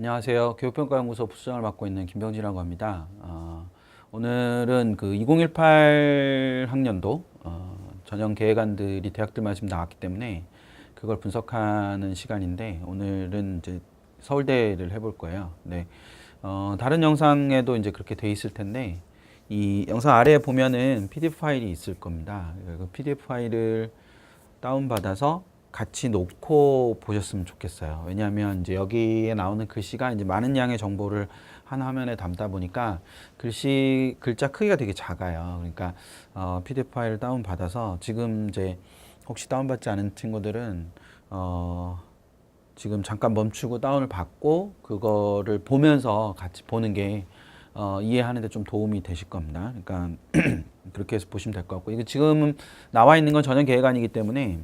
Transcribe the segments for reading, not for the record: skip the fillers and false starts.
안녕하세요. 교육평가연구소 부수장을 맡고 있는 김병진이라고 합니다. 오늘은 그 2018 학년도 전형 계획안들이 대학들마다 지금 나왔기 때문에 그걸 분석하는 시간인데, 오늘은 이제 서울대를 해볼 거예요. 네. 다른 영상에도 이제 그렇게 돼 있을 텐데, 이 영상 아래에 보면은 PDF 파일이 있을 겁니다. 그 PDF 파일을 다운받아서 같이 놓고 보셨으면 좋겠어요. 왜냐하면 이제 여기에 나오는 글씨가 이제 많은 양의 정보를 한 화면에 담다 보니까 글자 크기가 되게 작아요. 그러니까 PDF 파일 다운 받아서 지금 이제 혹시 다운 받지 않은 친구들은 지금 잠깐 멈추고 다운을 받고 그거를 보면서 같이 보는 게 이해하는 데 좀 도움이 되실 겁니다. 그러니까 그렇게 해서 보시면 될 것 같고, 이거 지금 나와 있는 건 전형 계획안이기 때문에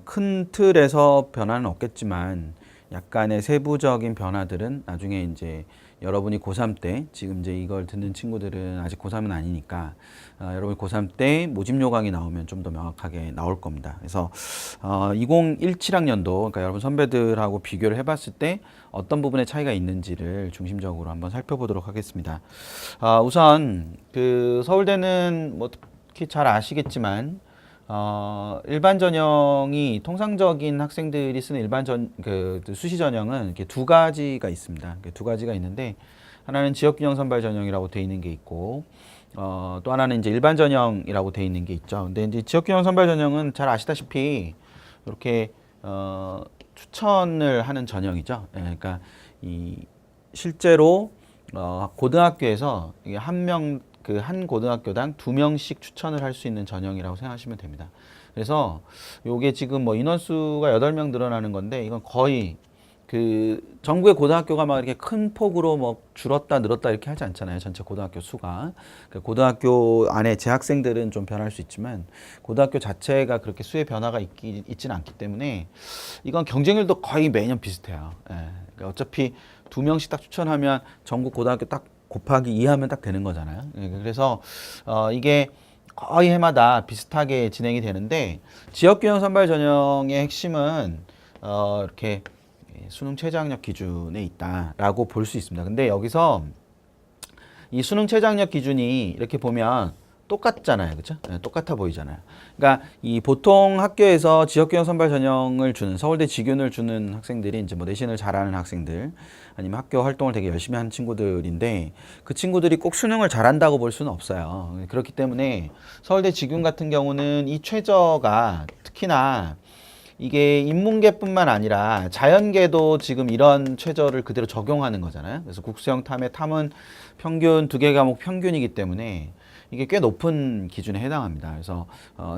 큰 틀에서 변화는 없겠지만 약간의 세부적인 변화들은 나중에 이제 여러분이 고3 때, 지금 이제 이걸 듣는 친구들은 아직 고3은 아니니까 여러분이 고3 때 모집 요강이 나오면 좀 더 명확하게 나올 겁니다. 그래서 2017학년도, 그러니까 여러분 선배들하고 비교를 해봤을 때 어떤 부분에 차이가 있는지를 중심적으로 한번 살펴보도록 하겠습니다. 우선 그 서울대는 뭐 특히 잘 아시겠지만 일반 전형이 통상적인 학생들이 쓰는 그 수시 전형은 이렇게 두 가지가 있습니다. 두 가지가 있는데, 하나는 지역균형 선발 전형이라고 되어 있는 게 있고, 또 하나는 이제 일반 전형이라고 되어 있는 게 있죠. 근데 이제 지역균형 선발 전형은 잘 아시다시피 이렇게 추천을 하는 전형이죠. 예, 그러니까 실제로 고등학교에서 한 고등학교당 2명씩 추천을 할 수 있는 전형이라고 생각하시면 됩니다. 그래서 요게 지금 뭐 인원수가 8명 늘어나는 건데, 이건 거의 그 전국의 고등학교가 막 이렇게 큰 폭으로 뭐 줄었다 늘었다 이렇게 하지 않잖아요. 전체 고등학교 수가. 그러니까 고등학교 안에 재학생들은 좀 변할 수 있지만 고등학교 자체가 그렇게 수의 변화가 있지는 않기 때문에 이건 경쟁률도 거의 매년 비슷해요. 예. 그러니까 어차피 2명씩 딱 추천하면 전국 고등학교 딱 곱하기 2 하면 딱 되는 거잖아요. 그래서 이게 거의 해마다 비슷하게 진행이 되는데, 지역균형 선발 전형의 핵심은 이렇게 수능 최저학력 기준에 있다라고 볼 수 있습니다. 근데 여기서 이 수능 최저학력 기준이 이렇게 보면 똑같잖아요. 그렇죠? 네, 똑같아 보이잖아요. 그러니까 이 보통 학교에서 지역균형 선발 전형을 주는, 서울대 지균을 주는 학생들이 이제 뭐 내신을 잘하는 학생들, 아니면 학교 활동을 되게 열심히 하는 친구들인데, 그 친구들이 꼭 수능을 잘한다고 볼 수는 없어요. 그렇기 때문에 서울대 지균 같은 경우는 이 최저가 특히나 이게 인문계뿐만 아니라 자연계도 지금 이런 최저를 그대로 적용하는 거잖아요. 그래서 국수형 탐의 탐은 평균 2개 과목 평균이기 때문에 이게 꽤 높은 기준에 해당합니다. 그래서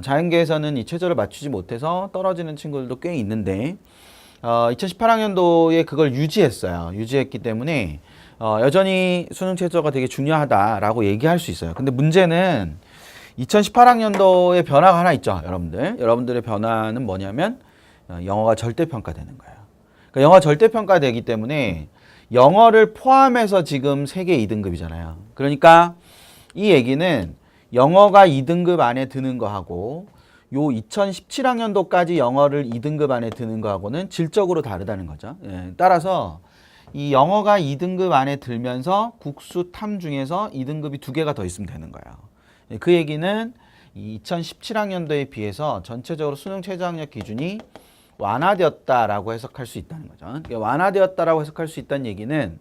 자연계에서는 이 최저를 맞추지 못해서 떨어지는 친구들도 꽤 있는데, 2018학년도에 그걸 유지했어요. 유지했기 때문에 여전히 수능 최저가 되게 중요하다라고 얘기할 수 있어요. 근데 문제는 2018학년도에 변화가 하나 있죠, 여러분들. 여러분들의 변화는 뭐냐면 영어가 절대평가되는 거예요. 그러니까 영어 절대평가되기 때문에 영어를 포함해서 지금 세계 2등급이잖아요. 그러니까 이 얘기는 영어가 2등급 안에 드는 거하고 요 2017학년도까지 영어를 2등급 안에 드는 거하고는 질적으로 다르다는 거죠. 예, 따라서 이 영어가 2등급 안에 들면서 국수 탐 중에서 2등급이 2개가 더 있으면 되는 거예요. 예, 그 얘기는 2017학년도에 비해서 전체적으로 수능 최저학력 기준이 완화되었다라고 해석할 수 있다는 거죠. 그러니까 완화되었다라고 해석할 수 있다는 얘기는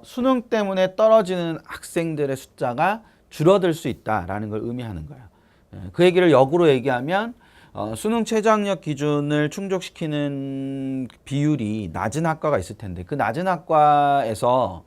수능 때문에 떨어지는 학생들의 숫자가 줄어들 수 있다라는 걸 의미하는 거예요. 그 얘기를 역으로 얘기하면 수능 최저학력 기준을 충족시키는 비율이 낮은 학과가 있을 텐데, 그 낮은 학과에서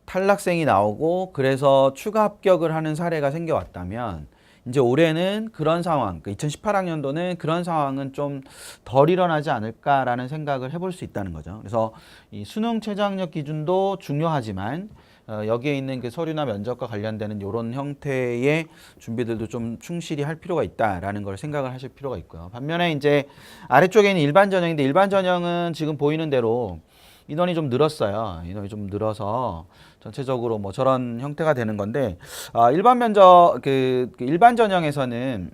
탈락생이 나오고 그래서 추가 합격을 하는 사례가 생겨왔다면, 이제 올해는 그런 상황, 2018학년도는 그런 상황은 좀 덜 일어나지 않을까라는 생각을 해볼 수 있다는 거죠. 그래서 이 수능 최저학력 기준도 중요하지만 여기에 있는 그 서류나 면접과 관련되는 이런 형태의 준비들도 좀 충실히 할 필요가 있다라는 걸 생각을 하실 필요가 있고요. 반면에 이제 아래쪽에 있는 일반 전형인데, 일반 전형은 지금 보이는 대로 인원이 좀 늘었어요. 인원이 좀 늘어서 전체적으로 뭐 저런 형태가 되는 건데, 일반 전형에서는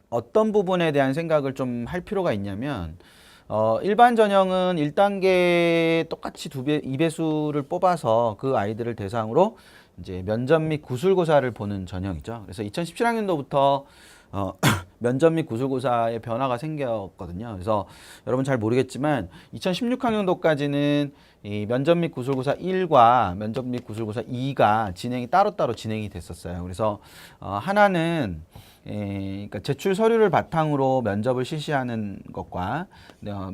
어떤 부분에 대한 생각을 좀 할 필요가 있냐면, 일반 전형은 1단계 똑같이 2배수를 뽑아서 그 아이들을 대상으로 이제 면접 및 구술고사를 보는 전형이죠. 그래서 2017학년도부터 면접 및 구술고사의 변화가 생겼거든요. 그래서 여러분 잘 모르겠지만 2016학년도까지는 이 면접 및 구술고사 1과 면접 및 구술고사 2가 진행이 따로따로 진행이 됐었어요. 그래서 하나는 그러니까 제출 서류를 바탕으로 면접을 실시하는 것과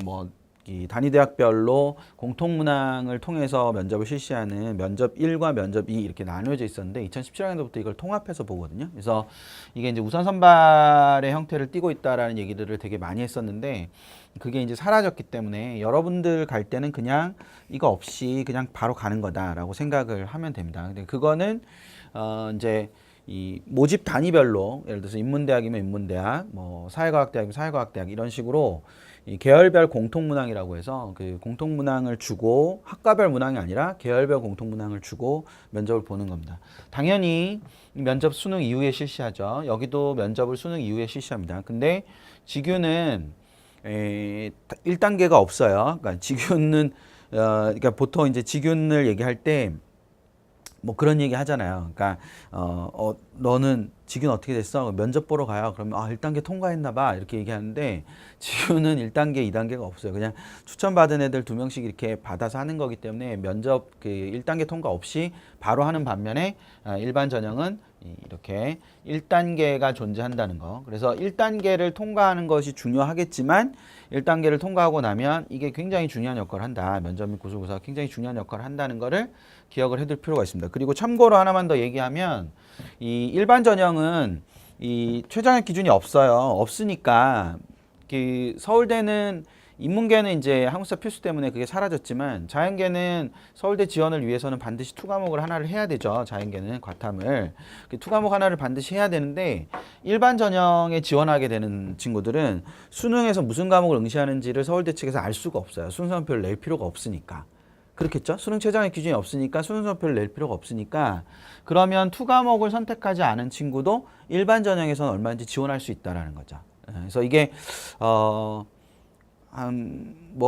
뭐 이 단위대학별로 공통문항을 통해서 면접을 실시하는 면접 1과 면접 2 이렇게 나누어져 있었는데 2017학년도부터 이걸 통합해서 보거든요. 그래서 이게 이제 우선 선발의 형태를 띠고 있다라는 얘기들을 되게 많이 했었는데 그게 이제 사라졌기 때문에 여러분들 갈 때는 그냥 이거 없이 그냥 바로 가는 거다라고 생각을 하면 됩니다. 근데 그거는 이제 이 모집 단위별로 예를 들어서 인문대학이면 인문대학, 뭐 사회과학대학이면 사회과학대학 이런 식으로 이 계열별 공통문항이라고 해서 그 공통문항을 주고 학과별 문항이 아니라 계열별 공통문항을 주고 면접을 보는 겁니다. 당연히 면접 수능 이후에 실시하죠. 여기도 면접을 수능 이후에 실시합니다. 근데 직유는 1단계가 없어요. 그러니까 직유는 그러니까 보통 이제 직윤을 얘기할 때 뭐 그런 얘기 하잖아요. 그러니까 너는 직윤 어떻게 됐어? 면접 보러 가요. 그러면 1단계 통과했나 봐. 이렇게 얘기하는데 직윤은 1단계, 2단계가 없어요. 그냥 추천받은 애들 2명씩 이렇게 받아서 하는 거기 때문에 면접 그 1단계 통과 없이 바로 하는 반면에 일반 전형은 이렇게 1단계가 존재한다는 거. 그래서 1단계를 통과하는 것이 중요하겠지만 1단계를 통과하고 나면 이게 굉장히 중요한 역할을 한다. 면접 및 구술고사가 굉장히 중요한 역할을 한다는 거를 기억을 해둘 필요가 있습니다. 그리고 참고로 하나만 더 얘기하면 이 일반 전형은 이 최저학력 기준이 없어요. 없으니까 그 서울대는 인문계는 이제 한국사 필수 때문에 그게 사라졌지만 자연계는 서울대 지원을 위해서는 반드시 2과목을 하나를 해야 되죠. 자연계는 과탐을. 그 2과목 하나를 반드시 해야 되는데 일반 전형에 지원하게 되는 친구들은 수능에서 무슨 과목을 응시하는지를 서울대 측에서 알 수가 없어요. 순서표를 낼 필요가 없으니까. 그렇겠죠? 수능 최저학력 기준이 없으니까 순서표를 낼 필요가 없으니까 그러면 2과목을 선택하지 않은 친구도 일반 전형에서는 얼마인지 지원할 수 있다라는 거죠. 그래서 이게 뭐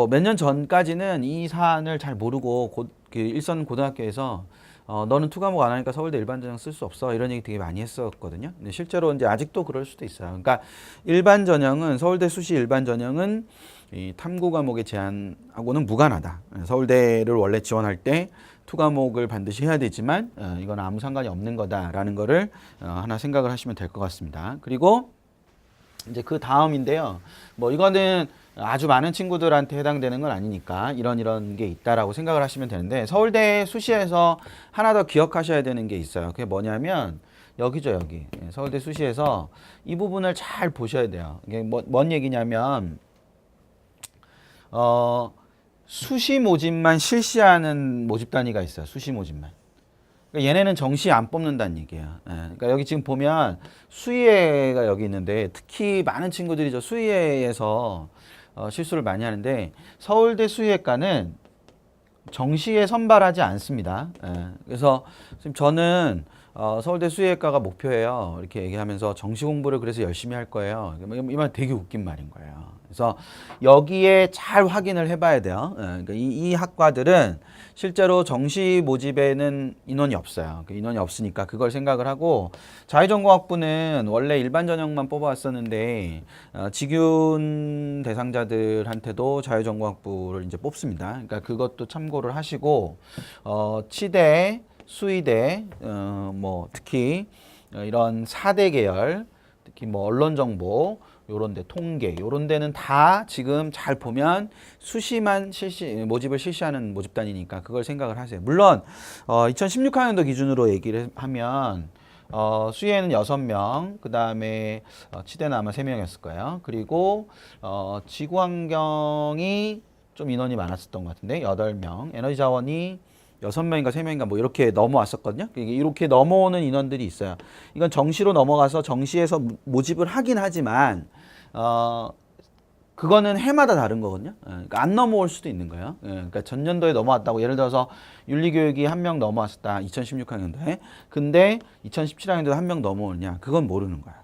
몇 년 전까지는 이 사안을 잘 모르고 그 일선 고등학교에서 너는 2과목 안 하니까 서울대 일반 전형 쓸 수 없어 이런 얘기 되게 많이 했었거든요. 근데 실제로 이제 아직도 그럴 수도 있어요. 그러니까 일반 전형은 서울대 수시 일반 전형은 이 탐구 과목의 제한하고는 무관하다. 서울대를 원래 지원할 때 2과목을 반드시 해야 되지만 이건 아무 상관이 없는 거다라는 거를 하나 생각을 하시면 될 것 같습니다. 그리고 이제 그 다음인데요. 뭐 이거는 아주 많은 친구들한테 해당되는 건 아니니까 이런 게 있다라고 생각을 하시면 되는데 서울대 수시에서 하나 더 기억하셔야 되는 게 있어요. 그게 뭐냐면 여기죠, 여기. 서울대 수시에서 이 부분을 잘 보셔야 돼요. 이게 뭔 얘기냐면 수시 모집만 실시하는 모집 단위가 있어요. 수시 모집만. 그러니까 얘네는 정시 안 뽑는다는 얘기예요. 그러니까 여기 지금 보면 수의회가 여기 있는데 특히 많은 친구들이 저 수의회에서 실수를 많이 하는데 서울대 수의회과는 정시에 선발하지 않습니다. 그래서 지금 저는 서울대 수의회과가 목표예요. 이렇게 얘기하면서 정시 공부를 그래서 열심히 할 거예요. 이 말 되게 웃긴 말인 거예요. 그래서 여기에 잘 확인을 해봐야 돼요. 그러니까 이 학과들은 실제로 정시 모집에는 인원이 없어요. 그 인원이 없으니까 그걸 생각을 하고 자유전공학부는 원래 일반 전형만 뽑아왔었는데 직윤 대상자들한테도 자유전공학부를 이제 뽑습니다. 그러니까 그것도 참고를 하시고 치대, 수의대, 뭐 특히 이런 4대 계열, 특히 뭐 언론정보 요런 데 통계 요런 데는 다 지금 잘 보면 수시만 모집을 실시하는 모집단이니까 그걸 생각을 하세요. 물론 2016학년도 기준으로 얘기를 하면 수의회는 6명, 그 다음에 치대는 아마 3명이었을 거예요. 그리고 지구환경이 좀 인원이 많았었던 것 같은데 8명, 에너지자원이 6명인가 3명인가 뭐 이렇게 넘어왔었거든요. 이렇게 넘어오는 인원들이 있어요. 이건 정시로 넘어가서 정시에서 모집을 하긴 하지만 그거는 해마다 다른 거거든요. 그러니까 안 넘어올 수도 있는 거예요. 그러니까 전년도에 넘어왔다고 예를 들어서 윤리교육이 1명 넘어왔다. 2016학년도에. 근데 2017학년도에 1명 넘어오느냐? 그건 모르는 거야.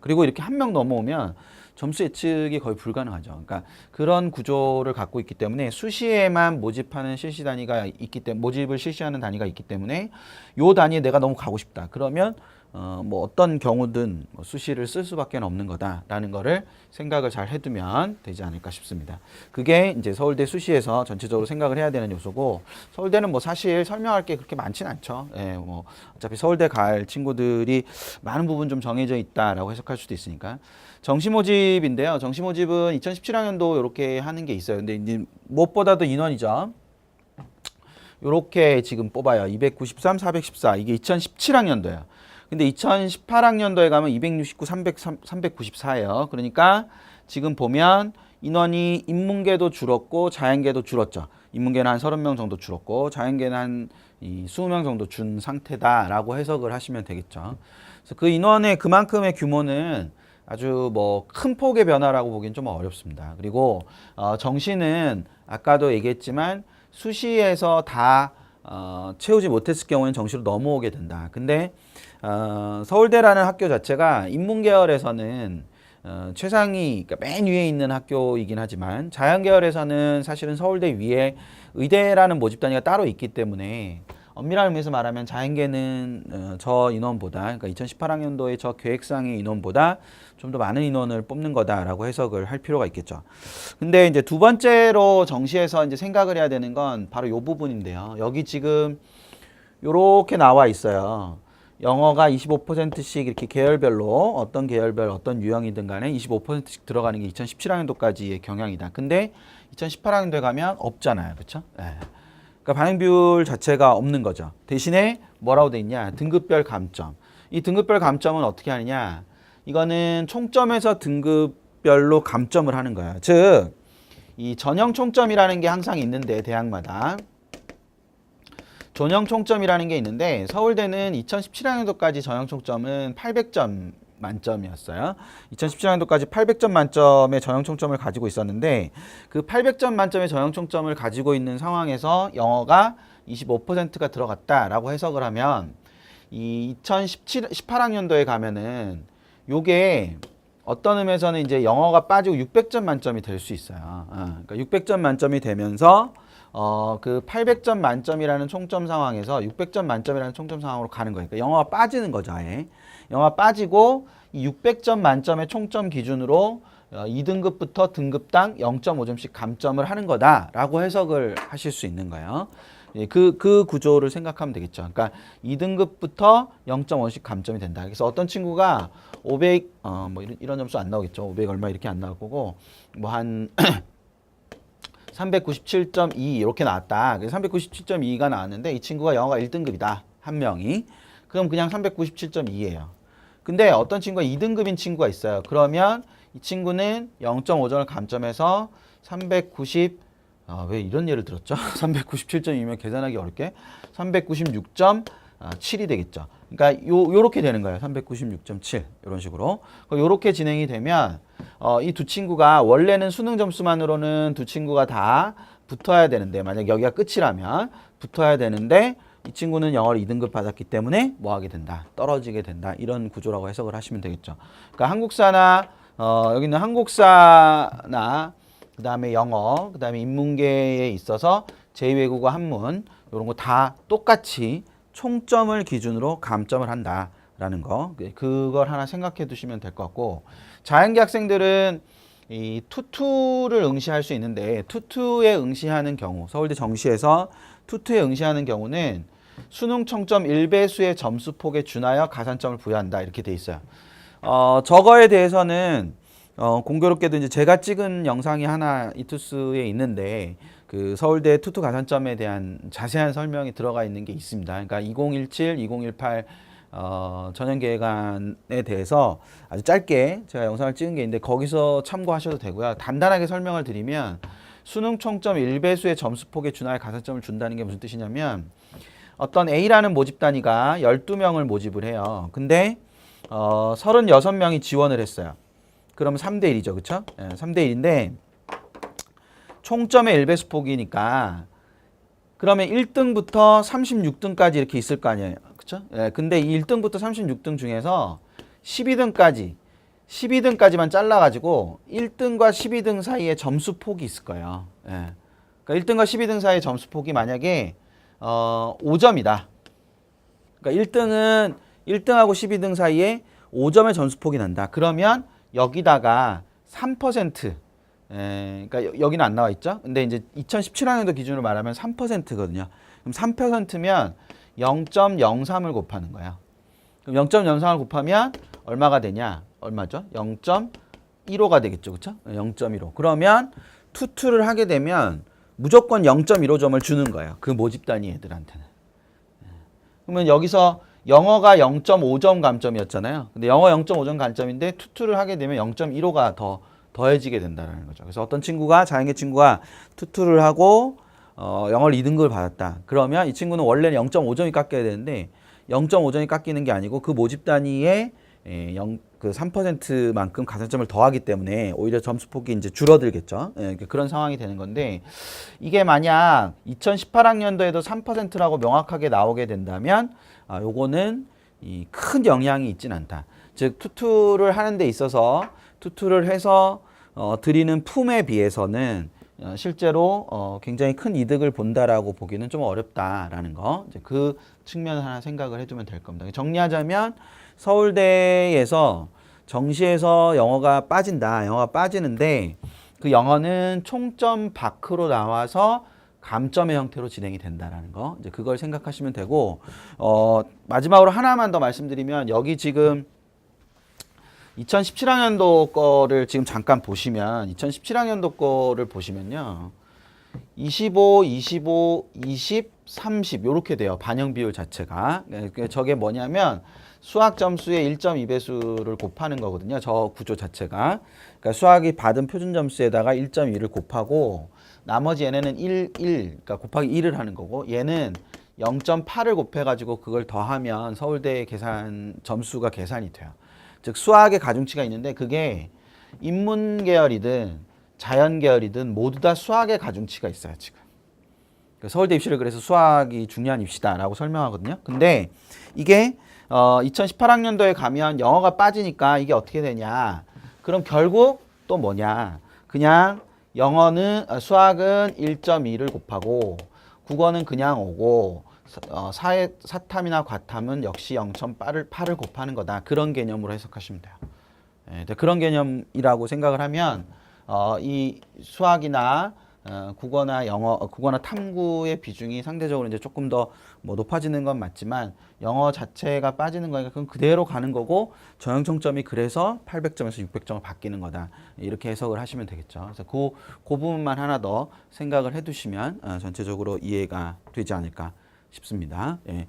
그리고 이렇게 1명 넘어오면 점수 예측이 거의 불가능하죠. 그러니까 그런 구조를 갖고 있기 때문에 수시에만 모집하는 실시 단위가 있기 때문에 모집을 실시하는 단위가 있기 때문에 요 단위에 내가 너무 가고 싶다. 그러면 뭐 어떤 경우든 뭐 수시를 쓸 수밖에 없는 거다라는 거를 생각을 잘 해두면 되지 않을까 싶습니다. 그게 이제 서울대 수시에서 전체적으로 생각을 해야 되는 요소고, 서울대는 뭐 사실 설명할 게 그렇게 많진 않죠. 예, 뭐 어차피 서울대 갈 친구들이 많은 부분 좀 정해져 있다라고 해석할 수도 있으니까. 정시 모집인데요. 정시 모집은 2017학년도 이렇게 하는 게 있어요. 근데 이제 무엇보다도 인원이죠. 요렇게 지금 뽑아요. 293, 414. 이게 2017학년도예요. 근데 2018학년도에 가면 269, 394예요. 그러니까 지금 보면 인원이 인문계도 줄었고 자연계도 줄었죠. 인문계는 한 30명 정도 줄었고 자연계는 한 20명 정도 준 상태다라고 해석을 하시면 되겠죠. 그래서 그 인원의 그만큼의 규모는 아주 뭐 큰 폭의 변화라고 보기엔 좀 어렵습니다. 그리고 정시는 아까도 얘기했지만 수시에서 다 채우지 못했을 경우에는 정시로 넘어오게 된다. 근데 서울대라는 학교 자체가 인문계열에서는 최상위, 그러니까 맨 위에 있는 학교이긴 하지만 자연계열에서는 사실은 서울대 위에 의대라는 모집 단위가 따로 있기 때문에 엄밀한 의미에서 말하면 자연계는 저 인원보다, 그러니까 2018학년도의 저 계획상의 인원보다 좀 더 많은 인원을 뽑는 거다라고 해석을 할 필요가 있겠죠. 근데 이제 두 번째로 정시에서 이제 생각을 해야 되는 건 바로 이 부분인데요. 여기 지금 요렇게 나와 있어요. 영어가 25%씩 이렇게 계열별로 어떤 계열별 어떤 유형이든 간에 25%씩 들어가는 게 2017학년도까지의 경향이다. 근데 2018학년도에 가면 없잖아요. 그렇죠? 네. 그러니까 반응 비율 자체가 없는 거죠. 대신에 뭐라고 돼 있냐? 등급별 감점. 이 등급별 감점은 어떻게 하느냐? 이거는 총점에서 등급별로 감점을 하는 거예요. 즉, 이 전형 총점이라는 게 항상 있는데 대학마다 전형 총점이라는 게 있는데 서울대는 2017학년도까지 전형 총점은 800점 만점이었어요. 2017학년도까지 800점 만점의 전형 총점을 가지고 있었는데 그 800점 만점의 전형 총점을 가지고 있는 상황에서 영어가 25%가 들어갔다라고 해석을 하면 이 2018학년도에 가면은 요게 어떤 의미에서는 이제 영어가 빠지고 600점 만점이 될 수 있어요. 그러니까 600점 만점이 되면서 그 800점 만점이라는 총점 상황에서 600점 만점이라는 총점 상황으로 가는 거예요. 그러니까 영어가 빠지는 거죠, 아예. 영어가 빠지고 이 600점 만점의 총점 기준으로 2등급부터 등급당 0.5점씩 감점을 하는 거다라고 해석을 하실 수 있는 거예요. 그 구조를 생각하면 되겠죠. 그러니까 2등급부터 0.5씩 감점이 된다. 그래서 어떤 친구가 500, 뭐 이런 점수 안 나오겠죠. 500 얼마 이렇게 안 나올 거고, 뭐 한 397.2 이렇게 나왔다. 그래서 397.2가 나왔는데 이 친구가 영어가 1등급이다. 한 명이. 그럼 그냥 397.2예요. 근데 어떤 친구가 2등급인 친구가 있어요. 그러면 이 친구는 0.5점을 감점해서 390, 왜 이런 예를 들었죠? 397.2면 계산하기 어렵게 396.7이 되겠죠. 그러니까 요렇게 되는 거예요. 396.7 이런 식으로. 요렇게 진행이 되면 이 두 친구가 원래는 수능 점수만으로는 두 친구가 다 붙어야 되는데, 만약 여기가 끝이라면 붙어야 되는데 이 친구는 영어를 2등급 받았기 때문에 뭐 하게 된다? 떨어지게 된다. 이런 구조라고 해석을 하시면 되겠죠. 그러니까 한국사나 여기는 한국사나 그 다음에 영어, 그 다음에 인문계에 있어서 제2외국어 한문 이런 거 다 똑같이 총점을 기준으로 감점을 한다라는 거, 그걸 하나 생각해 두시면 될 것 같고, 자연계 학생들은 이 투투를 응시할 수 있는데 투투에 응시하는 경우, 서울대 정시에서 투투에 응시하는 경우는 수능 총점 1배수의 점수폭에 준하여 가산점을 부여한다 이렇게 돼 있어요. 저거에 대해서는 공교롭게도 이제 제가 찍은 영상이 하나 이투스에 있는데 그 서울대 투투 가산점에 대한 자세한 설명이 들어가 있는 게 있습니다. 그러니까 2017, 2018 전형계획안에 대해서 아주 짧게 제가 영상을 찍은 게 있는데 거기서 참고하셔도 되고요. 간단하게 설명을 드리면 수능 총점 1배수의 점수폭에 준하여 가산점을 준다는 게 무슨 뜻이냐면 어떤 A라는 모집 단위가 12명을 모집을 해요. 근데 36명이 지원을 했어요. 그러면 3대 1이죠. 그쵸? 3대 1인데 총점의 1배수 폭이니까 그러면 1등부터 36등까지 이렇게 있을 거 아니에요. 그쵸? 근데 이 1등부터 36등 중에서 12등까지 12등까지만 잘라가지고 1등과 12등 사이에 점수 폭이 있을 거예요. 예. 그러니까 1등과 12등 사이의 점수 폭이 만약에 5점이다. 그러니까 1등하고 12등 사이에 5점의 점수 폭이 난다. 그러면 여기다가 3%, 그러니까 여기는 안 나와 있죠. 근데 이제 2017학년도 기준으로 말하면 3%거든요. 그럼 3%면 0.03을 곱하는 거예요. 그럼 0.03을 곱하면 얼마가 되냐? 얼마죠? 0.15가 되겠죠. 그렇죠? 0.15. 그러면 투투를 하게 되면 무조건 0.15점을 주는 거예요. 그 모집 단위 애들한테는. 그러면 여기서 영어가 0.5점 감점이었잖아요. 근데 영어 0.5점 감점인데 투투를 하게 되면 0.15가 더해지게 된다는 거죠. 그래서 어떤 친구가, 자연계 친구가 투투를 하고 영어를 2등급을 받았다. 그러면 이 친구는 원래는 0.5점이 깎여야 되는데 0.5점이 깎이는 게 아니고 그 모집 단위에 그 3%만큼 가산점을 더하기 때문에 오히려 점수폭이 이제 줄어들겠죠. 그런 상황이 되는 건데, 이게 만약 2018학년도에도 3%라고 명확하게 나오게 된다면 요거는 큰 영향이 있진 않다. 즉 투투를 하는 데 있어서 투투를 해서 드리는 품에 비해서는 실제로 굉장히 큰 이득을 본다라고 보기는 좀 어렵다라는 거, 이제 그 측면을 하나 생각을 해두면 될 겁니다. 정리하자면 서울대에서 정시에서 영어가 빠진다. 영어가 빠지는데 그 영어는 총점 밖으로 나와서 감점의 형태로 진행이 된다라는 거, 이제 그걸 생각하시면 되고, 마지막으로 하나만 더 말씀드리면 여기 지금 2017학년도 거를 지금 잠깐 보시면 2017학년도 거를 보시면요. 25, 25, 20, 30 요렇게 돼요. 반영 비율 자체가. 저게 뭐냐면 수학 점수의 1.2배수를 곱하는 거거든요. 저 구조 자체가. 그러니까 수학이 받은 표준 점수에다가 1.2를 곱하고 나머지 얘네는 1, 그러니까 곱하기 1을 하는 거고, 얘는 0.8을 곱해가지고 그걸 더하면 서울대 계산 점수가 계산이 돼요. 즉 수학의 가중치가 있는데 그게 인문 계열이든 자연 계열이든 모두 다 수학의 가중치가 있어요. 지금 서울대 입시를 그래서 수학이 중요한 입시다라고 설명하거든요. 근데 이게 2018학년도에 가면 영어가 빠지니까 이게 어떻게 되냐? 그럼 결국 또 뭐냐? 그냥 수학은 1.2를 곱하고 국어는 그냥 오고 사탐이나 과탐은 역시 0.8을 곱하는 거다. 그런 개념으로 해석하시면 돼요. 그런 개념이라고 생각을 하면 이 수학이나 국어나 영어, 국어나 탐구의 비중이 상대적으로 이제 조금 더 뭐 높아지는 건 맞지만 영어 자체가 빠지는 거니까 그건 그대로 가는 거고, 전형 총점이 그래서 800점에서 600점을 바뀌는 거다. 이렇게 해석을 하시면 되겠죠. 그래서 그 부분만 하나 더 생각을 해두시면 전체적으로 이해가 되지 않을까 싶습니다. 예.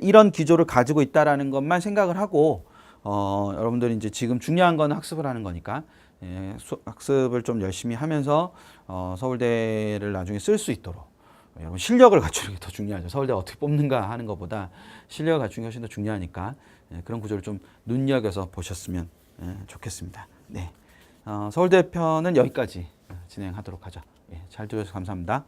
이런 기조를 가지고 있다라는 것만 생각을 하고, 여러분들이 이제 지금 중요한 건 학습을 하는 거니까, 학습을 좀 열심히 하면서 서울대를 나중에 쓸 수 있도록, 여러분 실력을 갖추는 게 더 중요하죠. 서울대가 어떻게 뽑는가 하는 것보다 실력을 갖추는 게 훨씬 더 중요하니까 그런 구조를 좀 눈여겨서 보셨으면 좋겠습니다. 네, 서울대 편은 여기까지 진행하도록 하죠. 잘 들어주셔서 감사합니다.